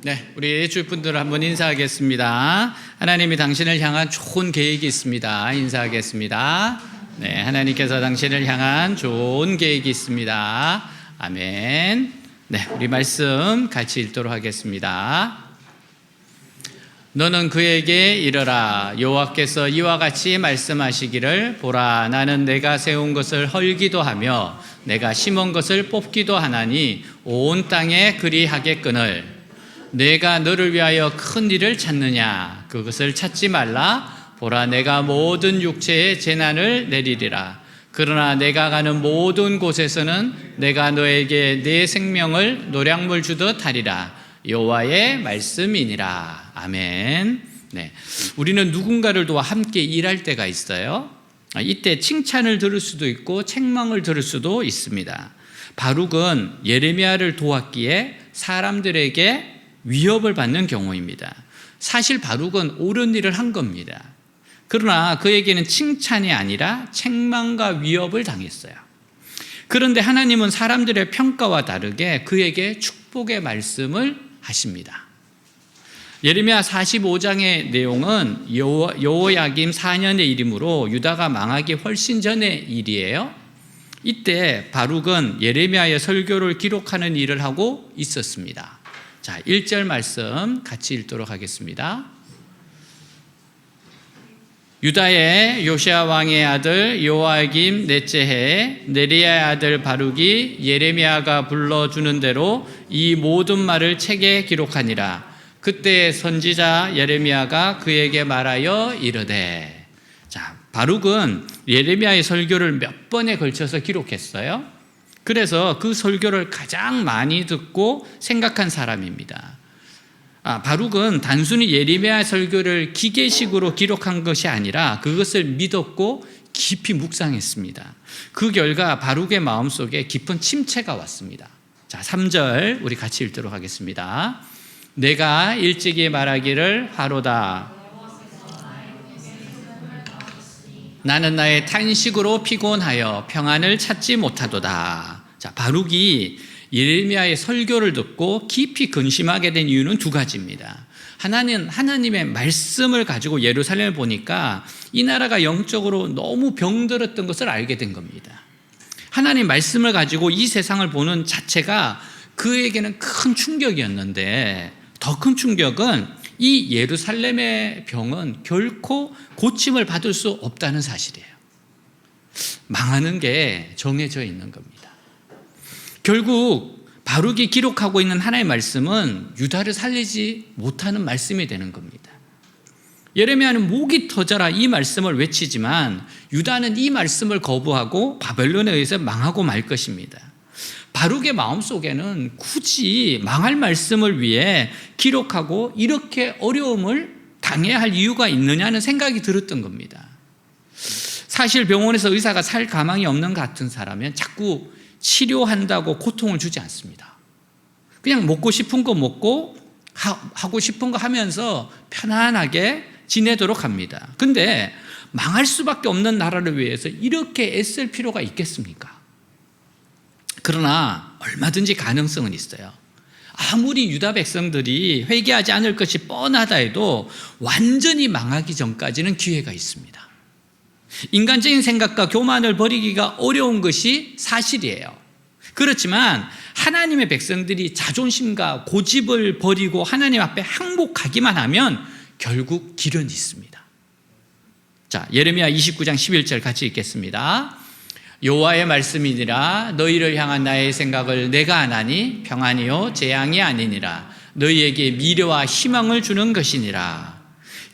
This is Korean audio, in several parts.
네, 우리 주분들 한번 인사하겠습니다. 하나님이 당신을 향한 좋은 계획이 있습니다. 인사하겠습니다. 네, 하나님께서 당신을 향한 좋은 계획이 있습니다. 아멘. 네, 우리 말씀 같이 읽도록 하겠습니다. 너는 그에게 이르라. 여호와께서 이와 같이 말씀하시기를, 보라, 나는 내가 세운 것을 헐기도 하며 내가 심은 것을 뽑기도 하나니 온 땅에 그리하겠거늘 내가 너를 위하여 큰 일을 찾느냐? 그것을 찾지 말라. 보라, 내가 모든 육체에 재난을 내리리라. 그러나 내가 가는 모든 곳에서는 내가 너에게 내 생명을 노량물 주듯 하리라. 여호와의 말씀이니라. 아멘. 네, 우리는 누군가를 도와 함께 일할 때가 있어요. 이때 칭찬을 들을 수도 있고 책망을 들을 수도 있습니다. 바룩은 예레미야를 도왔기에 사람들에게 위협을 받는 경우입니다. 사실 바룩은 옳은 일을 한 겁니다. 그러나 그에게는 칭찬이 아니라 책망과 위협을 당했어요. 그런데 하나님은 사람들의 평가와 다르게 그에게 축복의 말씀을 하십니다. 예레미야 45장의 내용은 여호야김 4년의 일이므로 유다가 망하기 훨씬 전의 일이에요. 이때 바룩은 예레미야의 설교를 기록하는 일을 하고 있었습니다. 자, 1절 말씀 같이 읽도록 하겠습니다. 유다의 요시야 왕의 아들 요아김 넷째 해에 네리야의 아들 바룩이 예레미야가 불러주는 대로 이 모든 말을 책에 기록하니라. 그때 선지자 예레미야가 그에게 말하여 이르되. 자, 바룩은 예레미야의 설교를 몇 번에 걸쳐서 기록했어요. 그래서 그 설교를 가장 많이 듣고 생각한 사람입니다. 바룩은 단순히 예레미야 설교를 기계식으로 기록한 것이 아니라 그것을 믿었고 깊이 묵상했습니다. 그 결과 바룩의 마음속에 깊은 침체가 왔습니다. 자, 3절 우리 같이 읽도록 하겠습니다. 내가 일찍이 말하기를 화로다. 나는 나의 탄식으로 피곤하여 평안을 찾지 못하도다. 자, 바룩이 예레미야의 설교를 듣고 깊이 근심하게 된 이유는 두 가지입니다. 하나는 하나님의 말씀을 가지고 예루살렘을 보니까 이 나라가 영적으로 너무 병들었던 것을 알게 된 겁니다. 하나님 말씀을 가지고 이 세상을 보는 자체가 그에게는 큰 충격이었는데 더 큰 충격은 이 예루살렘의 병은 결코 고침을 받을 수 없다는 사실이에요. 망하는 게 정해져 있는 겁니다. 결국 바룩이 기록하고 있는 하나님의 말씀은 유다를 살리지 못하는 말씀이 되는 겁니다. 예레미야는 목이 터져라 이 말씀을 외치지만 유다는 이 말씀을 거부하고 바벨론에 의해서 망하고 말 것입니다. 바룩의 마음속에는 굳이 망할 말씀을 위해 기록하고 이렇게 어려움을 당해야 할 이유가 있느냐는 생각이 들었던 겁니다. 사실 병원에서 의사가 살 가망이 없는 것 같은 사람은 자꾸 치료한다고 고통을 주지 않습니다. 그냥 먹고 싶은 거 먹고 하고 싶은 거 하면서 편안하게 지내도록 합니다. 근데 망할 수밖에 없는 나라를 위해서 이렇게 애쓸 필요가 있겠습니까? 그러나 얼마든지 가능성은 있어요. 아무리 유다 백성들이 회개하지 않을 것이 뻔하다 해도 완전히 망하기 전까지는 기회가 있습니다. 인간적인 생각과 교만을 버리기가 어려운 것이 사실이에요. 그렇지만 하나님의 백성들이 자존심과 고집을 버리고 하나님 앞에 항복하기만 하면 결국 길은 있습니다. 자, 예레미야 29장 11절 같이 읽겠습니다. 여호와의 말씀이니라. 너희를 향한 나의 생각을 내가 아나니 평안이요 재앙이 아니니라. 너희에게 미래와 희망을 주는 것이니라.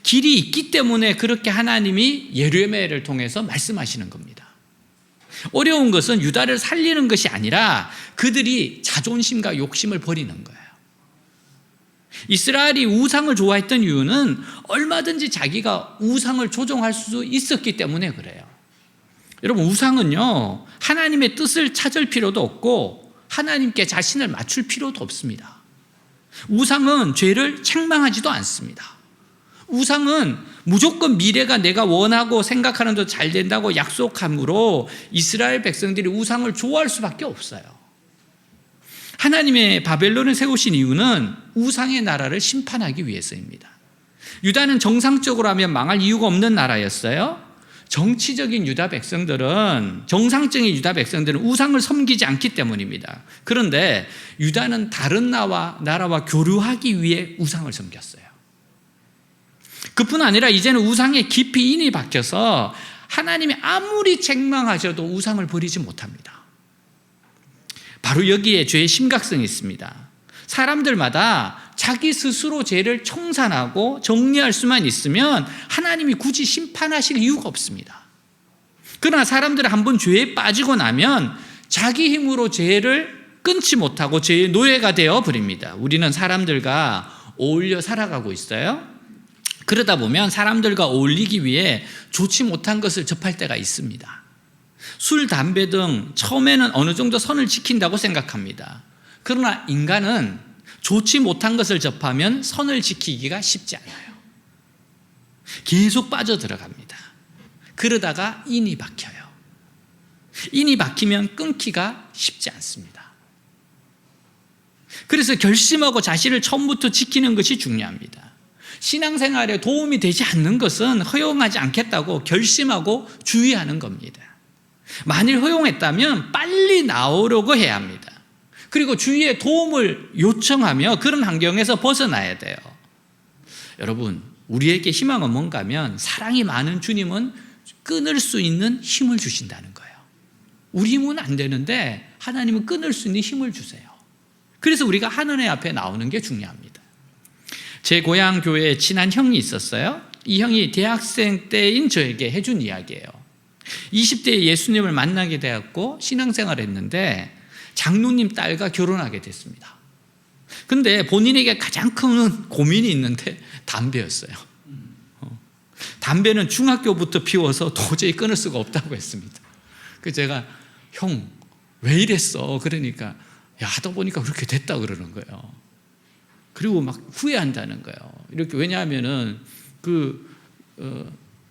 길이 있기 때문에 그렇게 하나님이 예레미야를 통해서 말씀하시는 겁니다. 어려운 것은 유다를 살리는 것이 아니라 그들이 자존심과 욕심을 버리는 거예요. 이스라엘이 우상을 좋아했던 이유는 얼마든지 자기가 우상을 조종할 수 있었기 때문에 그래요. 여러분, 우상은요 하나님의 뜻을 찾을 필요도 없고 하나님께 자신을 맞출 필요도 없습니다. 우상은 죄를 책망하지도 않습니다. 우상은 무조건 미래가 내가 원하고 생각하는 대로 잘 된다고 약속함으로 이스라엘 백성들이 우상을 좋아할 수밖에 없어요. 하나님의 바벨론을 세우신 이유는 우상의 나라를 심판하기 위해서입니다. 유다는 정상적으로 하면 망할 이유가 없는 나라였어요. 정치적인 유다 백성들은, 정상적인 유다 백성들은 우상을 섬기지 않기 때문입니다. 그런데 유다는 다른 나라와 교류하기 위해 우상을 섬겼어요. 그뿐 아니라 이제는 우상에 깊이 인이 박혀서 하나님이 아무리 책망하셔도 우상을 버리지 못합니다. 바로 여기에 죄의 심각성이 있습니다. 사람들마다 자기 스스로 죄를 청산하고 정리할 수만 있으면 하나님이 굳이 심판하실 이유가 없습니다. 그러나 사람들은 한번 죄에 빠지고 나면 자기 힘으로 죄를 끊지 못하고 죄의 노예가 되어 버립니다. 우리는 사람들과 어울려 살아가고 있어요. 그러다 보면 사람들과 어울리기 위해 좋지 못한 것을 접할 때가 있습니다. 술, 담배 등 처음에는 어느 정도 선을 지킨다고 생각합니다. 그러나 인간은 좋지 못한 것을 접하면 선을 지키기가 쉽지 않아요. 계속 빠져들어갑니다. 그러다가 인이 박혀요. 인이 박히면 끊기가 쉽지 않습니다. 그래서 결심하고 자신을 처음부터 지키는 것이 중요합니다. 신앙생활에 도움이 되지 않는 것은 허용하지 않겠다고 결심하고 주의하는 겁니다. 만일 허용했다면 빨리 나오려고 해야 합니다. 그리고 주위의 도움을 요청하며 그런 환경에서 벗어나야 돼요. 여러분, 우리에게 희망은 뭔가 하면 사랑이 많은 주님은 끊을 수 있는 힘을 주신다는 거예요. 우리 힘은 안 되는데 하나님은 끊을 수 있는 힘을 주세요. 그래서 우리가 하나님 앞에 나오는 게 중요합니다. 제 고향 교회에 친한 형이 있었어요. 이 형이 대학생 때인 저에게 해준 이야기예요. 20대에 예수님을 만나게 되었고 신앙생활을 했는데 장로님 딸과 결혼하게 됐습니다. 근데 본인에게 가장 큰 고민이 있는데 담배였어요. 담배는 중학교부터 피워서 도저히 끊을 수가 없다고 했습니다. 그래서 제가 형, 왜 이랬어? 그러니까 야, 하다 보니까 그렇게 됐다 그러는 거예요. 그리고 막 후회한다는 거예요. 이렇게 왜냐하면은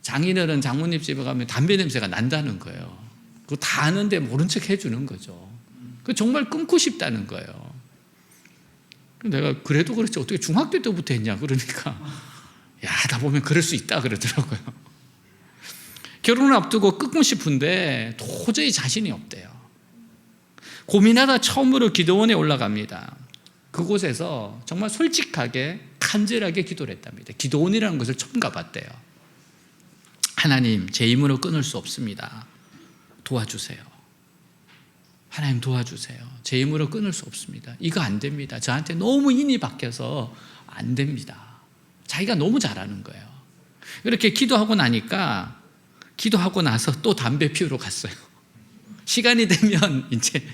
장인어른 장모님 집에 가면 담배 냄새가 난다는 거예요. 그거 다 아는데 모른 척 해주는 거죠. 정말 끊고 싶다는 거예요. 내가 그래도 그렇지 어떻게 중학교 때부터 했냐 그러니까 야, 하다 보면 그럴 수 있다 그러더라고요. 결혼을 앞두고 끊고 싶은데 도저히 자신이 없대요. 고민하다 처음으로 기도원에 올라갑니다. 그곳에서 정말 솔직하게 간절하게 기도를 했답니다. 기도원이라는 것을 처음 가봤대요. 하나님, 제 힘으로 끊을 수 없습니다. 도와주세요. 하나님 도와주세요. 제 힘으로 끊을 수 없습니다. 이거 안 됩니다. 저한테 너무 인이 박혀서 안 됩니다. 자기가 너무 잘하는 거예요. 이렇게 기도하고 나서 또 담배 피우러 갔어요. 시간이 되면 이제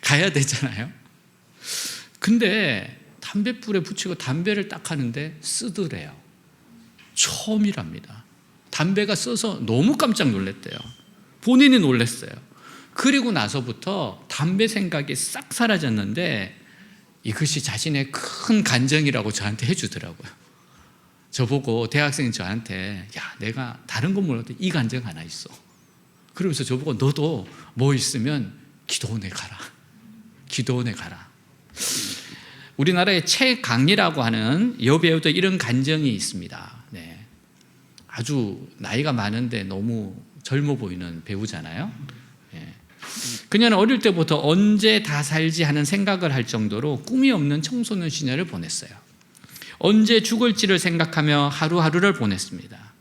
가야 되잖아요. 근데 담뱃불에 붙이고 담배를 딱 하는데 쓰더래요. 처음이랍니다. 담배가 써서 너무 깜짝 놀랐대요. 본인이 놀랐어요. 그리고 나서부터 담배 생각이 싹 사라졌는데 이것이 자신의 큰 간증이라고 저한테 해주더라고요. 저보고 대학생인 저한테 야, 내가 다른 건 몰라도 이 간증 하나 있어. 그러면서 저보고 너도 뭐 있으면 기도원에 가라. 기도원에 가라. 우리나라에 최강이라고 하는 여배우도 이런 간증이 있습니다. 네. 아주 나이가 많은데 너무 젊어 보이는 배우잖아요. 네. 그녀는 어릴 때부터 언제 다 살지 하는 생각을 할 정도로 꿈이 없는 청소년 시절을 보냈어요. 언제 죽을지를 생각하며 하루하루를 보냈습니다.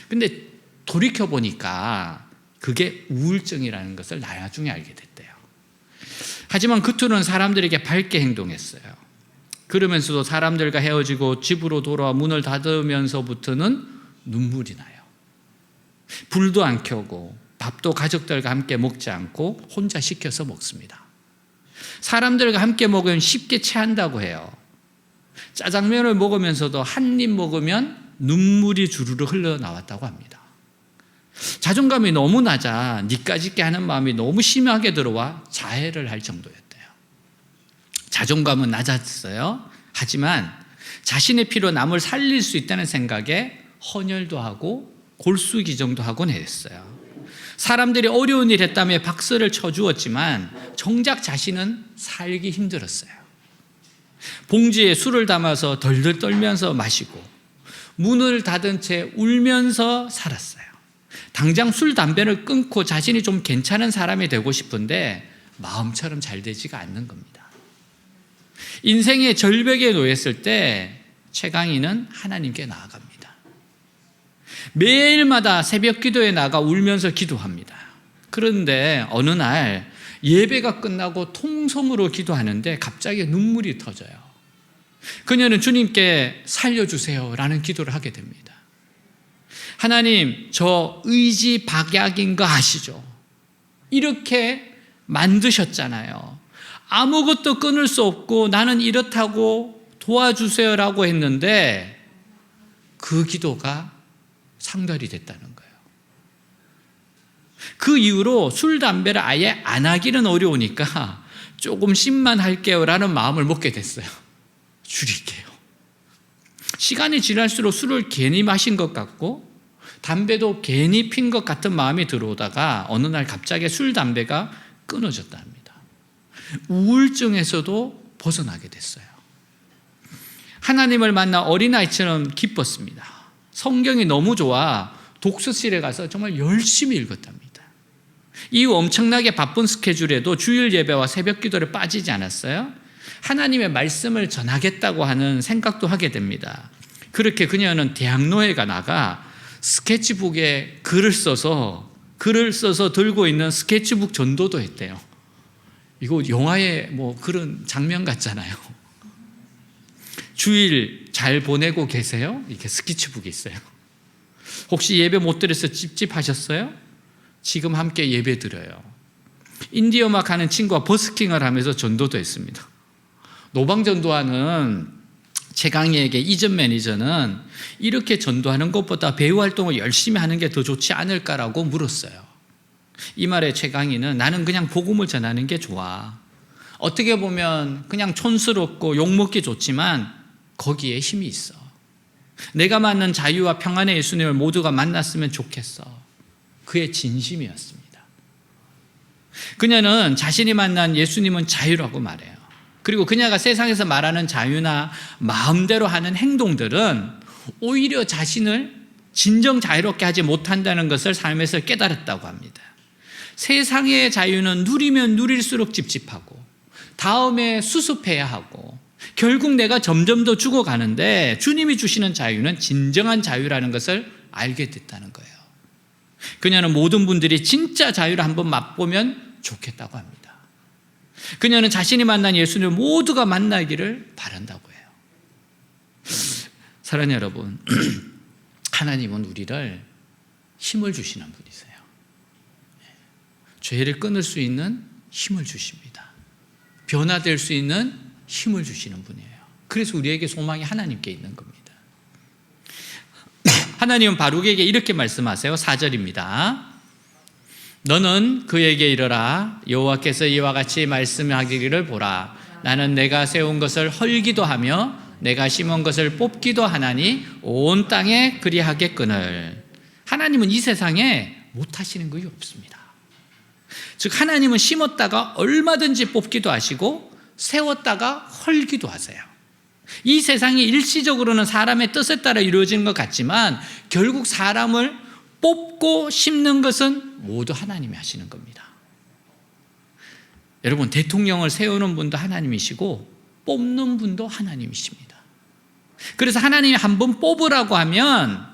근데 돌이켜보니까 그게 우울증이라는 것을 나중에 알게 됐대요. 하지만 겉으로는 사람들에게 밝게 행동했어요. 그러면서도 사람들과 헤어지고 집으로 돌아와 문을 닫으면서부터는 눈물이 나요. 불도 안 켜고 밥도 가족들과 함께 먹지 않고 혼자 시켜서 먹습니다. 사람들과 함께 먹으면 쉽게 체한다고 해요. 짜장면을 먹으면서도 한 입 먹으면 눈물이 주르르 흘러나왔다고 합니다. 자존감이 너무 낮아 니까짓 게 하는 마음이 너무 심하게 들어와 자해를 할 정도였대요. 자존감은 낮았어요. 하지만 자신의 피로 남을 살릴 수 있다는 생각에 헌혈도 하고 골수기정도 하곤 했어요. 사람들이 어려운 일 했다며 박수를 쳐주었지만 정작 자신은 살기 힘들었어요. 봉지에 술을 담아서 덜덜 떨면서 마시고 문을 닫은 채 울면서 살았어요. 당장 술, 담배를 끊고 자신이 좀 괜찮은 사람이 되고 싶은데 마음처럼 잘 되지가 않는 겁니다. 인생의 절벽에 놓였을 때 최강희는 하나님께 나아갑니다. 매일마다 새벽 기도에 나가 울면서 기도합니다. 그런데 어느 날 예배가 끝나고 통성으로 기도하는데 갑자기 눈물이 터져요. 그녀는 주님께 살려주세요 라는 기도를 하게 됩니다. 하나님, 저 의지 박약인 거 아시죠? 이렇게 만드셨잖아요. 아무것도 끊을 수 없고 나는 이렇다고 도와주세요라고 했는데 그 기도가 상달이 됐다는 거예요. 그 이후로 술, 담배를 아예 안 하기는 어려우니까 조금씩만 할게요 라는 마음을 먹게 됐어요. 줄일게요. 시간이 지날수록 술을 괜히 마신 것 같고 담배도 괜히 핀 것 같은 마음이 들어오다가 어느 날 갑자기 술, 담배가 끊어졌다 합니다. 우울증에서도 벗어나게 됐어요. 하나님을 만나 어린아이처럼 기뻤습니다. 성경이 너무 좋아 독서실에 가서 정말 열심히 읽었답니다. 이후 엄청나게 바쁜 스케줄에도 주일 예배와 새벽 기도를 빠지지 않았어요. 하나님의 말씀을 전하겠다고 하는 생각도 하게 됩니다. 그렇게 그녀는 대학로에 나가 스케치북에 글을 써서 들고 있는 스케치북 전도도 했대요. 이거 영화의 그런 장면 같잖아요. 주일 잘 보내고 계세요? 이렇게 스케치북이 있어요. 혹시 예배 못 드려서 찝찝하셨어요? 지금 함께 예배 드려요. 인디 음악 하는 친구와 버스킹을 하면서 전도도 했습니다. 노방전도하는 최강희에게 이전 매니저는 이렇게 전도하는 것보다 배우 활동을 열심히 하는 게 더 좋지 않을까라고 물었어요. 이 말에 최강희는 나는 그냥 복음을 전하는 게 좋아. 어떻게 보면 그냥 촌스럽고 욕먹기 좋지만 거기에 힘이 있어. 내가 만난 자유와 평안의 예수님을 모두가 만났으면 좋겠어. 그의 진심이었습니다. 그녀는 자신이 만난 예수님은 자유라고 말해요. 그리고 그녀가 세상에서 말하는 자유나 마음대로 하는 행동들은 오히려 자신을 진정 자유롭게 하지 못한다는 것을 삶에서 깨달았다고 합니다. 세상의 자유는 누리면 누릴수록 찝찝하고 다음에 수습해야 하고 결국 내가 점점 더 죽어가는데 주님이 주시는 자유는 진정한 자유라는 것을 알게 됐다는 거예요. 그녀는 모든 분들이 진짜 자유를 한번 맛보면 좋겠다고 합니다. 그녀는 자신이 만난 예수님을 모두가 만나기를 바란다고 해요. 사랑하는 여러분, 하나님은 우리를 힘을 주시는 분이세요. 죄를 끊을 수 있는 힘을 주십니다. 변화될 수 있는 힘을 주시는 분이에요. 그래서 우리에게 소망이 하나님께 있는 겁니다. 하나님은 바룩에게 이렇게 말씀하세요. 4절입니다. 너는 그에게 이르라. 여호와께서 이와 같이 말씀하기를 보라. 나는 내가 세운 것을 헐기도 하며 내가 심은 것을 뽑기도 하나니 온 땅에 그리하겠거늘. 하나님은 이 세상에 못하시는 것이 없습니다. 즉 하나님은 심었다가 얼마든지 뽑기도 하시고 세웠다가 헐기도 하세요. 이 세상이 일시적으로는 사람의 뜻에 따라 이루어지는 것 같지만 결국 사람을 뽑고 심는 것은 모두 하나님이 하시는 겁니다. 여러분, 대통령을 세우는 분도 하나님이시고 뽑는 분도 하나님이십니다. 그래서 하나님이 한번 뽑으라고 하면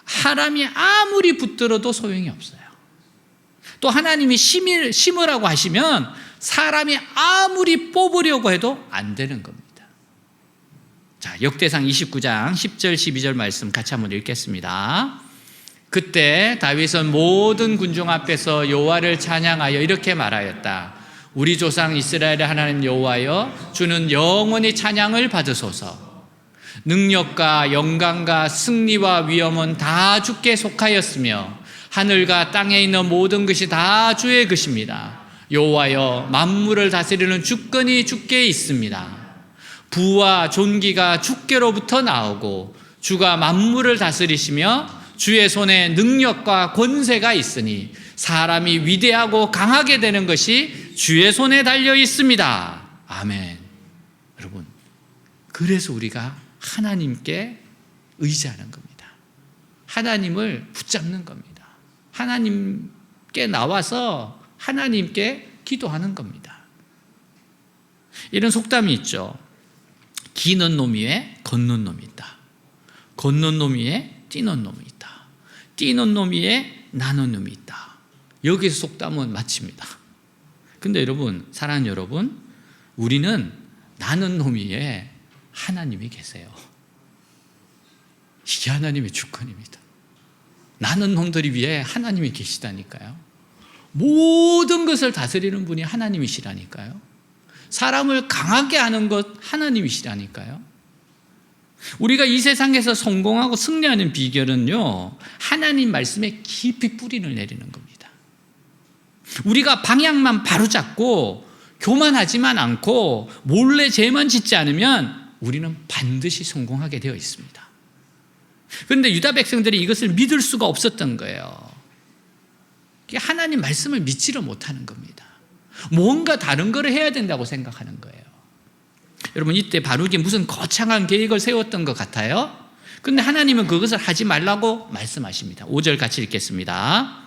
사람이 아무리 붙들어도 소용이 없어요. 또 하나님이 심으라고 하시면 사람이 아무리 뽑으려고 해도 안 되는 겁니다. 자, 역대상 29장 10절 12절 말씀 같이 한번 읽겠습니다. 그때 다윗은 모든 군중 앞에서 여호와를 찬양하여 이렇게 말하였다. 우리 조상 이스라엘의 하나님 여호와여, 주는 영원히 찬양을 받으소서. 능력과 영광과 승리와 위엄은 다 주께 속하였으며 하늘과 땅에 있는 모든 것이 다 주의 것입니다. 여호와여, 만물을 다스리는 주권이 주께 있습니다. 부와 존귀가 주께로부터 나오고 주가 만물을 다스리시며 주의 손에 능력과 권세가 있으니 사람이 위대하고 강하게 되는 것이 주의 손에 달려 있습니다. 아멘. 여러분, 그래서 우리가 하나님께 의지하는 겁니다. 하나님을 붙잡는 겁니다. 하나님께 나와서 하나님께 기도하는 겁니다. 이런 속담이 있죠. 기는 놈 위에 걷는 놈이 있다. 걷는 놈 위에 뛰는 놈이 있다. 뛰는 놈 위에 나는 놈이 있다. 여기서 속담은 마칩니다. 근데 여러분, 사랑하는 여러분, 우리는 나는 놈 위에 하나님이 계세요. 이게 하나님의 주권입니다. 나는 놈들이 위에 하나님이 계시다니까요. 모든 것을 다스리는 분이 하나님이시라니까요. 사람을 강하게 하는 것 하나님이시라니까요. 우리가 이 세상에서 성공하고 승리하는 비결은요, 하나님 말씀에 깊이 뿌리를 내리는 겁니다. 우리가 방향만 바로 잡고 교만하지만 않고 몰래 죄만 짓지 않으면 우리는 반드시 성공하게 되어 있습니다. 그런데 유다 백성들이 이것을 믿을 수가 없었던 거예요. 하나님 말씀을 믿지를 못하는 겁니다. 뭔가 다른 거를 해야 된다고 생각하는 거예요. 여러분, 이때 바룩이 무슨 거창한 계획을 세웠던 것 같아요. 그런데 하나님은 그것을 하지 말라고 말씀하십니다. 5절 같이 읽겠습니다.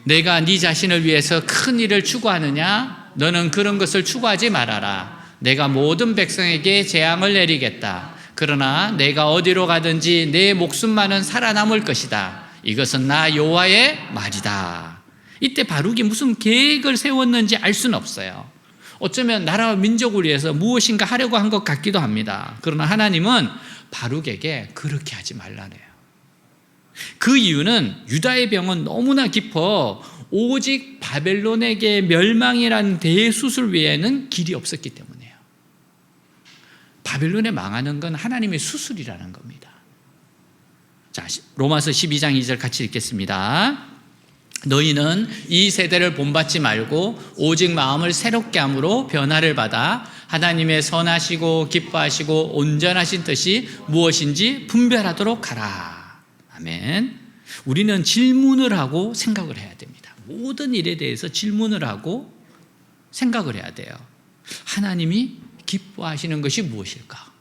내가 네 자신을 위해서 큰 일을 추구하느냐? 너는 그런 것을 추구하지 말아라. 내가 모든 백성에게 재앙을 내리겠다. 그러나 내가 어디로 가든지 내 목숨만은 살아남을 것이다. 이것은 나 여호와의 말이다. 이때 바룩이 무슨 계획을 세웠는지 알 수는 없어요. 어쩌면 나라와 민족을 위해서 무엇인가 하려고 한 것 같기도 합니다. 그러나 하나님은 바룩에게 그렇게 하지 말라네요. 그 이유는 유다의 병은 너무나 깊어 오직 바벨론에게 멸망이라는 대수술 외에는 길이 없었기 때문이에요. 바벨론에 망하는 건 하나님의 수술이라는 겁니다. 자, 로마서 12장 2절 같이 읽겠습니다. 너희는 이 세대를 본받지 말고 오직 마음을 새롭게 함으로 변화를 받아 하나님의 선하시고 기뻐하시고 온전하신 뜻이 무엇인지 분별하도록 하라. 아멘. 우리는 질문을 하고 생각을 해야 됩니다. 모든 일에 대해서 질문을 하고 생각을 해야 돼요. 하나님이 기뻐하시는 것이 무엇일까?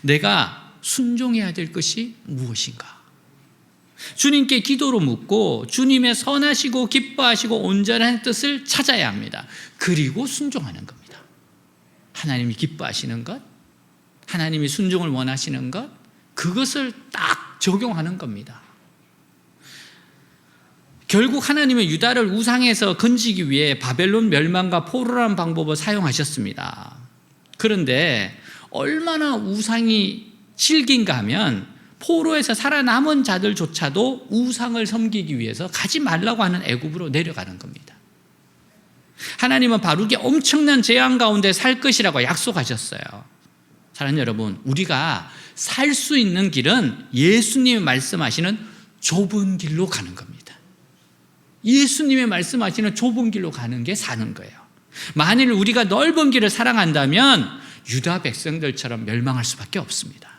내가 순종해야 될 것이 무엇인가? 주님께 기도로 묻고 주님의 선하시고 기뻐하시고 온전한 뜻을 찾아야 합니다. 그리고 순종하는 겁니다. 하나님이 기뻐하시는 것, 하나님이 순종을 원하시는 것, 그것을 딱 적용하는 겁니다. 결국 하나님은 유다를 우상에서 건지기 위해 바벨론 멸망과 포로라는 방법을 사용하셨습니다. 그런데 얼마나 우상이 질긴가 하면 포로에서 살아남은 자들조차도 우상을 섬기기 위해서 가지 말라고 하는 애굽으로 내려가는 겁니다. 하나님은 바룩이 엄청난 재앙 가운데 살 것이라고 약속하셨어요. 사랑하는 여러분, 우리가 살 수 있는 길은 예수님이 말씀하시는 좁은 길로 가는 겁니다. 예수님이 말씀하시는 좁은 길로 가는 게 사는 거예요. 만일 우리가 넓은 길을 사랑한다면 유다 백성들처럼 멸망할 수밖에 없습니다.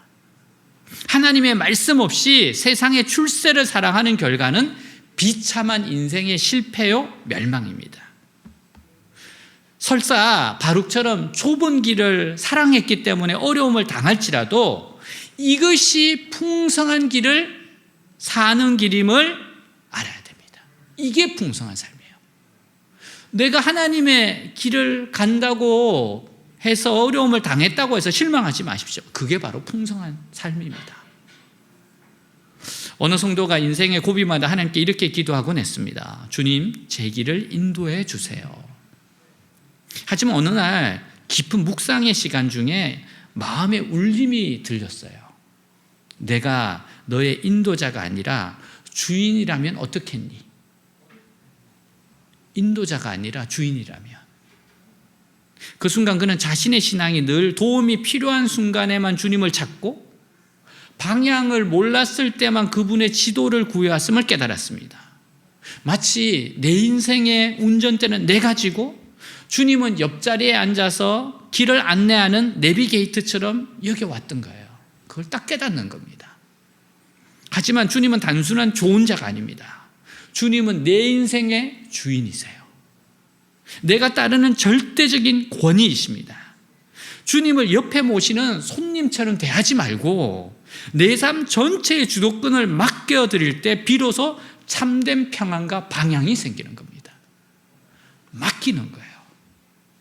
하나님의 말씀 없이 세상의 출세를 사랑하는 결과는 비참한 인생의 실패요, 멸망입니다. 설사 바룩처럼 좁은 길을 사랑했기 때문에 어려움을 당할지라도 이것이 풍성한 길을 사는 길임을 알아야 됩니다. 이게 풍성한 삶이에요. 내가 하나님의 길을 간다고 해서 어려움을 당했다고 해서 실망하지 마십시오. 그게 바로 풍성한 삶입니다. 어느 성도가 인생의 고비마다 하나님께 이렇게 기도하곤 했습니다. 주님, 제 길을 인도해 주세요. 하지만 어느 날 깊은 묵상의 시간 중에 마음의 울림이 들렸어요. 내가 너의 인도자가 아니라 주인이라면 어떻겠니? 인도자가 아니라 주인이라면. 그 순간 그는 자신의 신앙이 늘 도움이 필요한 순간에만 주님을 찾고 방향을 몰랐을 때만 그분의 지도를 구해왔음을 깨달았습니다. 마치 내 인생의 운전대는 내가 지고 주님은 옆자리에 앉아서 길을 안내하는 내비게이터처럼 여겨왔던 거예요. 그걸 딱 깨닫는 겁니다. 하지만 주님은 단순한 조언자가 아닙니다. 주님은 내 인생의 주인이세요. 내가 따르는 절대적인 권위이십니다. 주님을 옆에 모시는 손님처럼 대하지 말고 내 삶 전체의 주도권을 맡겨드릴 때 비로소 참된 평안과 방향이 생기는 겁니다. 맡기는 거예요.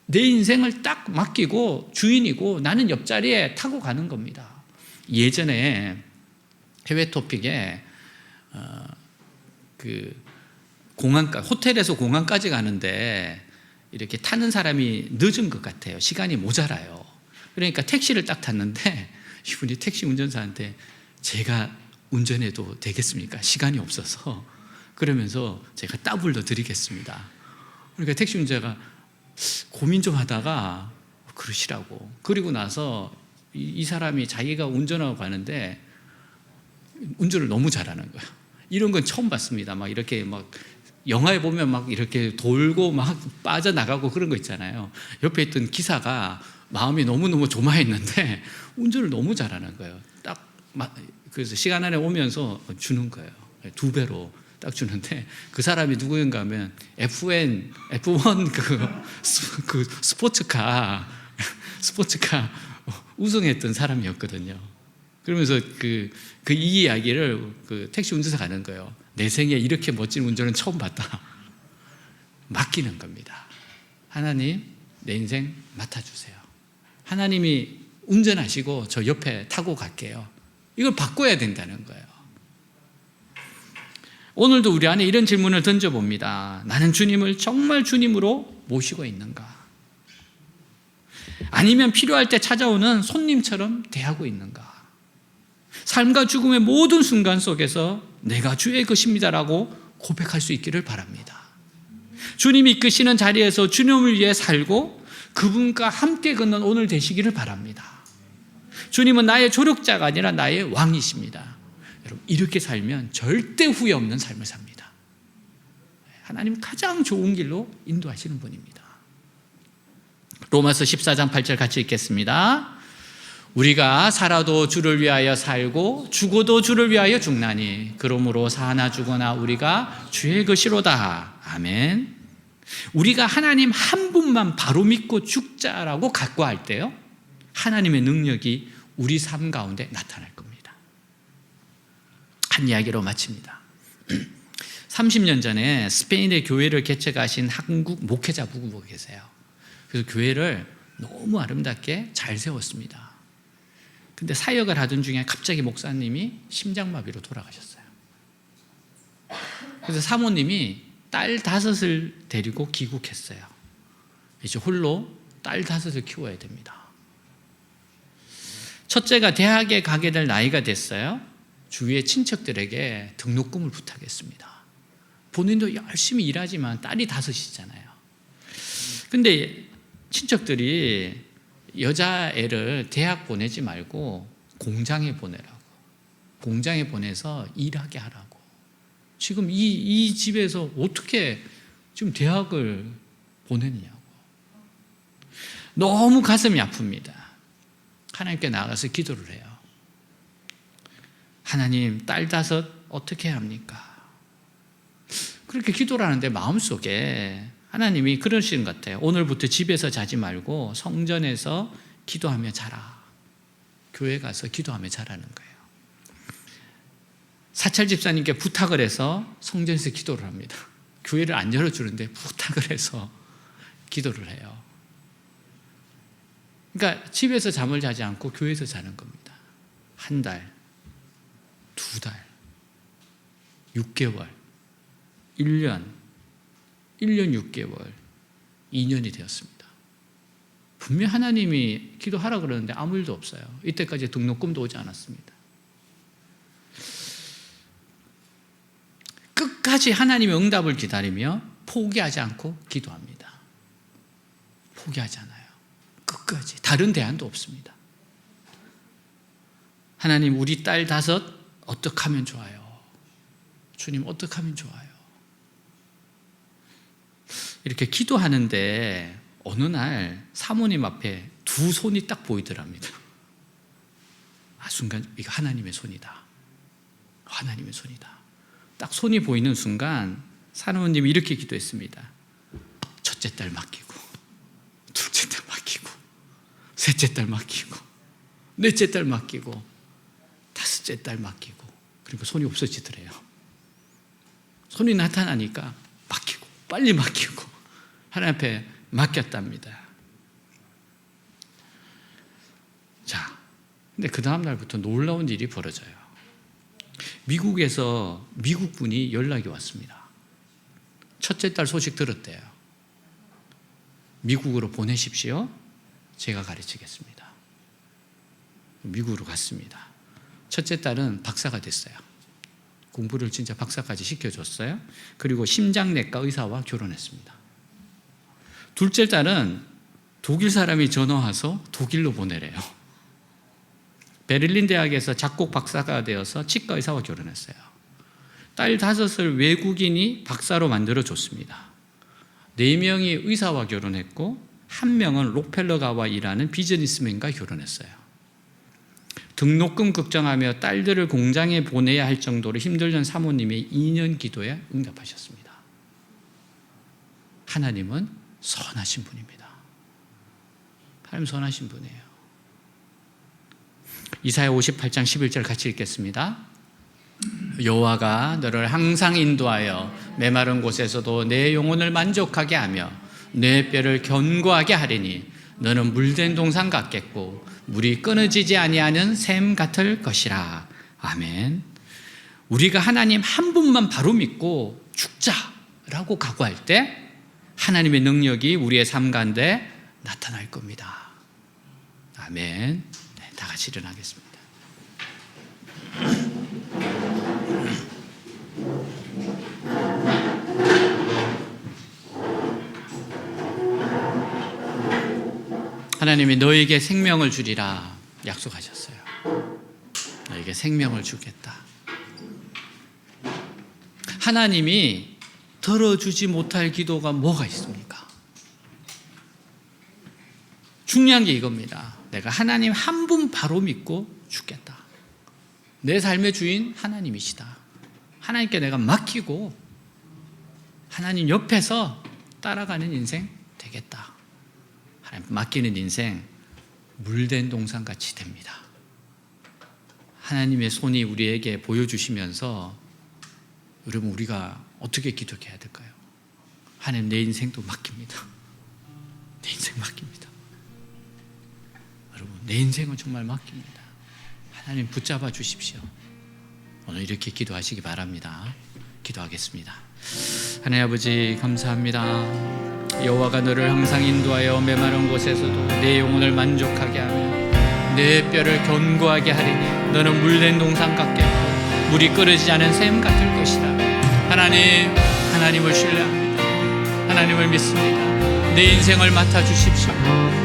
내 인생을 딱 맡기고 주인이고 나는 옆자리에 타고 가는 겁니다. 예전에 해외 토픽에 호텔에서 공항까지 가는데 이렇게 타는 사람이 늦은 것 같아요. 시간이 모자라요. 그러니까 택시를 딱 탔는데 이분이 택시 운전사한테 제가 운전해도 되겠습니까? 시간이 없어서. 그러면서 제가 따블로 드리겠습니다. 그러니까 택시 운전자가 고민 좀 하다가 그러시라고. 그리고 나서 이 사람이 자기가 운전하고 가는데 운전을 너무 잘하는 거예요. 이런 건 처음 봤습니다. 막 이렇게 막 영화에 보면 막 이렇게 돌고 막 빠져나가고 그런 거 있잖아요. 옆에 있던 기사가 마음이 너무너무 조마했는데 운전을 너무 잘하는 거예요. 그래서 시간 안에 오면서 주는 거예요. 2배로 딱 주는데 그 사람이 누구인가 하면 F1 그 스포츠카 우승했던 사람이었거든요. 그러면서 이 이야기를 그 택시 운전사 가는 거예요. 내 생에 이렇게 멋진 운전은 처음 봤다. 맡기는 겁니다. 하나님, 내 인생 맡아주세요. 하나님이 운전하시고 저 옆에 타고 갈게요. 이걸 바꿔야 된다는 거예요. 오늘도 우리 안에 이런 질문을 던져봅니다. 나는 주님을 정말 주님으로 모시고 있는가? 아니면 필요할 때 찾아오는 손님처럼 대하고 있는가? 삶과 죽음의 모든 순간 속에서 내가 주의 것입니다라고 고백할 수 있기를 바랍니다. 주님이 이끄시는 자리에서 주님을 위해 살고 그분과 함께 걷는 오늘 되시기를 바랍니다. 주님은 나의 조력자가 아니라 나의 왕이십니다. 여러분, 이렇게 살면 절대 후회 없는 삶을 삽니다. 하나님 가장 좋은 길로 인도하시는 분입니다. 로마서 14장 8절 같이 읽겠습니다. 우리가 살아도 주를 위하여 살고 죽어도 주를 위하여 죽나니 그러므로 사나 죽거나 우리가 주의 것이로다. 아멘. 우리가 하나님 한 분만 바로 믿고 죽자라고 각오할 때요, 하나님의 능력이 우리 삶 가운데 나타날 겁니다. 한 이야기로 마칩니다. 30년 전에 스페인의 교회를 개척하신 한국 목회자 부부가 계세요. 그래서 교회를 너무 아름답게 잘 세웠습니다. 근데 사역을 하던 중에 갑자기 목사님이 심장마비로 돌아가셨어요. 그래서 사모님이 딸 5을 데리고 귀국했어요. 이제 홀로 딸 5을 키워야 됩니다. 첫째가 대학에 가게 될 나이가 됐어요. 주위의 친척들에게 등록금을 부탁했습니다. 본인도 열심히 일하지만 딸이 5이잖아요. 근데 친척들이 여자애를 대학 보내지 말고 공장에 보내라고, 공장에 보내서 일하게 하라고. 지금 이 집에서 어떻게 지금 대학을 보내느냐고. 너무 가슴이 아픕니다. 하나님께 나가서 기도를 해요. 하나님, 딸 5 어떻게 해야 합니까? 그렇게 기도를 하는데 마음속에 하나님이 그러시는 것 같아요. 오늘부터 집에서 자지 말고 성전에서 기도하며 자라. 교회 가서 기도하며 자라는 거예요. 사찰 집사님께 부탁을 해서 성전에서 기도를 합니다. 교회를 안 열어주는데 부탁을 해서 기도를 해요. 그러니까 집에서 잠을 자지 않고 교회에서 자는 겁니다. 1달, 2달, 6개월, 1년 6개월, 2년이 되었습니다. 분명 하나님이 기도하라 그러는데 아무 일도 없어요. 이때까지 등록금도 오지 않았습니다. 끝까지 하나님의 응답을 기다리며 포기하지 않고 기도합니다. 포기하지 않아요. 끝까지. 다른 대안도 없습니다. 하나님, 우리 딸 5 어떻게 하면 좋아요? 주님, 어떻게 하면 좋아요? 이렇게 기도하는데 어느 날 사모님 앞에 2 손이 딱 보이더랍니다. 순간 이거 하나님의 손이다. 하나님의 손이다. 딱 손이 보이는 순간 사모님이 이렇게 기도했습니다. 첫째 딸 맡기고, 둘째 딸 맡기고, 셋째 딸 맡기고, 넷째 딸 맡기고, 다섯째 딸 맡기고, 그리고 손이 없어지더래요. 손이 나타나니까 맡기고, 빨리 맡기고, 하나님 앞에 맡겼답니다. 자, 근데 그 다음 날부터 놀라운 일이 벌어져요. 미국에서 미국 분이 연락이 왔습니다. 첫째 딸 소식 들었대요. 미국으로 보내십시오. 제가 가르치겠습니다. 미국으로 갔습니다. 첫째 딸은 박사가 됐어요. 공부를 진짜 박사까지 시켜줬어요. 그리고 심장내과 의사와 결혼했습니다. 둘째 딸은 독일 사람이 전화 와서 독일로 보내래요. 베를린 대학에서 작곡 박사가 되어서 치과 의사와 결혼했어요. 딸 다섯을 외국인이 박사로 만들어줬습니다. 4명이 의사와 결혼했고 1명은 록펠러가와 일하는 비즈니스맨과 결혼했어요. 등록금 걱정하며 딸들을 공장에 보내야 할 정도로 힘들던 사모님의 2년 기도에 응답하셨습니다. 하나님은 선하신 분입니다. 하나님 선하신 분이에요. 이사야 58장 11절 같이 읽겠습니다. 여호와가 너를 항상 인도하여 메마른 곳에서도 내 영혼을 만족하게 하며 내 뼈를 견고하게 하리니 너는 물된 동산 같겠고 물이 끊어지지 아니하는 샘 같을 것이라. 아멘. 우리가 하나님 한 분만 바로 믿고 죽자라고 각오할 때 하나님의 능력이 우리의 삶 가운데 나타날 겁니다. 아멘. 네, 다 같이 일어나겠습니다. 하나님이 너에게 생명을 주리라 약속하셨어요. 너에게 생명을 주겠다. 하나님이 들어주지 못할 기도가 뭐가 있습니까? 중요한 게 이겁니다. 내가 하나님 한 분 바로 믿고 죽겠다. 내 삶의 주인 하나님이시다. 하나님께 내가 맡기고 하나님 옆에서 따라가는 인생 되겠다. 하나님 맡기는 인생 물된 동산같이 됩니다. 하나님의 손이 우리에게 보여주시면서 여러분 우리가 어떻게 기도해야 될까요? 하나님 내 인생도 맡깁니다. 내 인생 맡깁니다. 여러분 내 인생은 정말 맡깁니다. 하나님 붙잡아 주십시오. 오늘 이렇게 기도하시기 바랍니다. 기도하겠습니다. 하나님 아버지 감사합니다. 여호와가 너를 항상 인도하여 메마른 곳에서도 내 영혼을 만족하게 하며 내 뼈를 견고하게 하리니 너는 물된 동산 같겠고 물이 끓어지지 않은 샘 같을 것이라. 하나님, 하나님을 신뢰합니다. 하나님을 믿습니다. 내 인생을 맡아주십시오.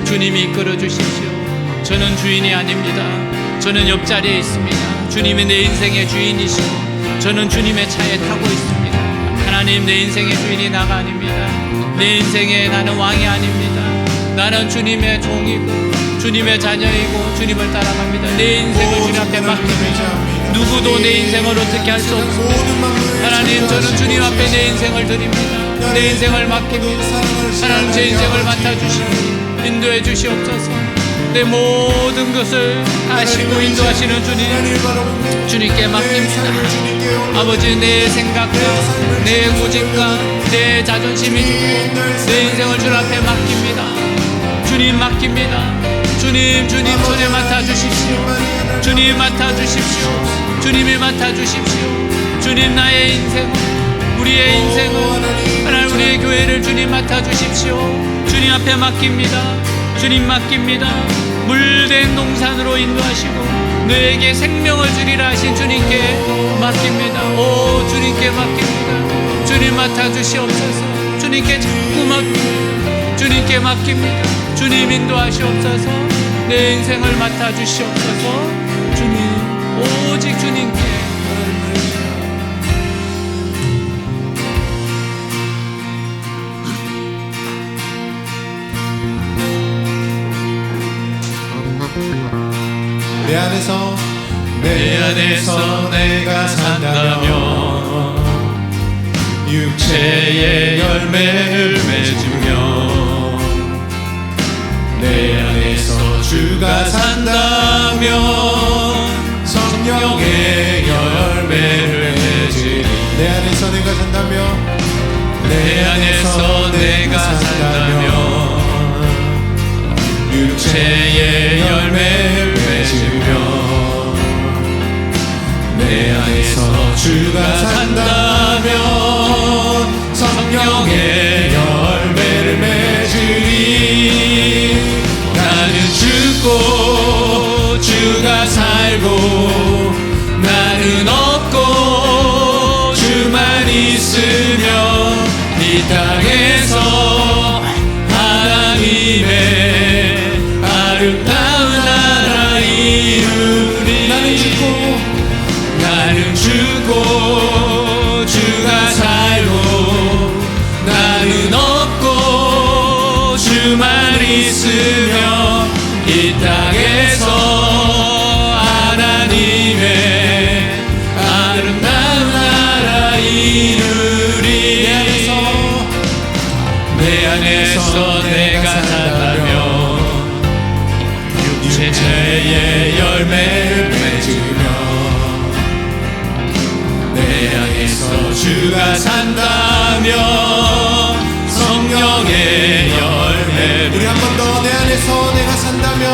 주님이 이끌어 주십시오. 저는 주인이 아닙니다. 저는 옆자리에 있습니다. 주님이 내 인생의 주인이시고 저는 주님의 차에 타고 있습니다. 하나님 내 인생의 주인이 나가 아닙니다. 내 인생에 나는 왕이 아닙니다. 나는 주님의 종이고 주님의 자녀이고 주님을 따라갑니다. 내 인생을 주님 앞에 맡깁니다. 누구도 내 인생을 어떻게 할 수 없습니다. 하나님 저는 주님 앞에 내 인생을 드립니다. 내 인생을 맡깁니다. 하나님 제 인생을 맡아주시고 인도해 주시옵소서. 내 모든 것을 아시고 인도하시는 주님, 주님께 맡깁니다. 아버지 내 생각과 내 고집과 내 자존심이 죽고 내 인생을 주님 앞에 맡깁니다. 주님 맡깁니다. 주님 손에 맡아주십시오. 주님 맡아주십시오. 주님이 맡아주십시오. 주님 나의 인생을 우리의 인생을 하나님 우리의 교회를 주님 맡아주십시오. 주님 앞에 맡깁니다. 주님 맡깁니다. 물된 동산으로 인도하시고 너에게 생명을 주리라 하신 주님께 맡깁니다. 오 주님께 맡깁니다. 주님 맡아주시옵소서. 주님께 자꾸 맡깁니다. 주님께 맡깁니다. 주님 인도하시옵소서. 내 인생을 맡아주시옵소서. 주님 오직 주님께 내 안에서 내가 산다면 육체의 열매를 맺으며 내 안에서 주가 산다면 성령의 열매를 맺으리. 내 안에서 내가 산다면 내 안에서 내가 산다면 육체의 열매를 맺으며 내 안에서 주가 산다면 성령의 열매를 맺으리. 나는 죽고 주가 살고 나는 없고 주만 있으며 이 땅에서 하나님의 아름다운 나라 이루리. 나는 죽고 주가 살고 나는 없고 주만 있으며 이 땅에서 하나님의 아름다운 나라 이루리. 내 안에서 내가 산다면 육체의 열매를 맺으며 내 안에서 주가 산다면 성령의 열매. 우리 한 번 더. 내 안에서 내가 산다면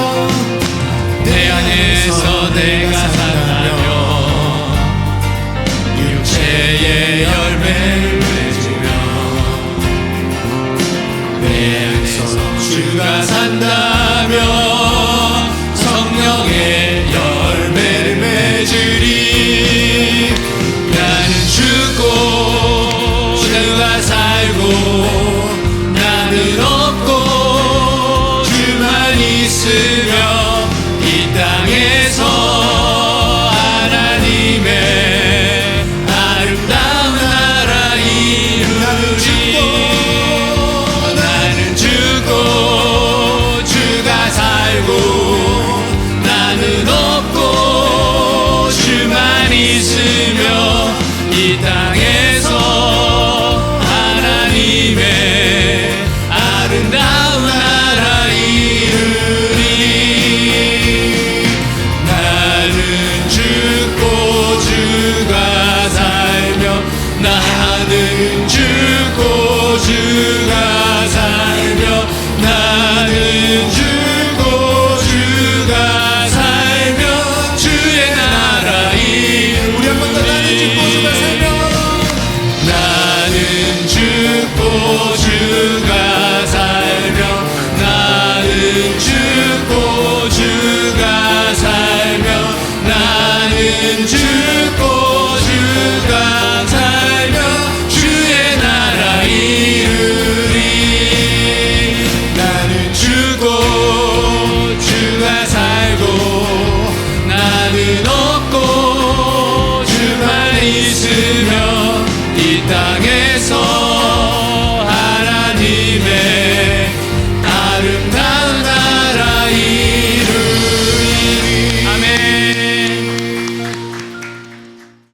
내 안에서 내가 산다면 육체의 열매를 맺으며 내 안에서 주가 산다면 성령의 열매를 맺으리. 나는 죽고 주가 살고 나는 없고 주만 있으며 이 땅에서 하나님의 아름다운 나라 이루리. 나는 죽고 주가 살고 나는 없고 주만 있으며 이 땅에서 하나님의 아름다운 나라 이루리. 나는 죽고 주가 살며 나는 죽고 주가 살며 나는 죽고 주가 살며 주의 나라 이루리. 우리 한 번 더. 나는 죽고 주가 살며 나는 죽고 주가 살며 나는 죽고 주가 살며 나는 죽고 주가 살며 주의 나라 이루리. 나는 죽고 주가 살고 나는 없고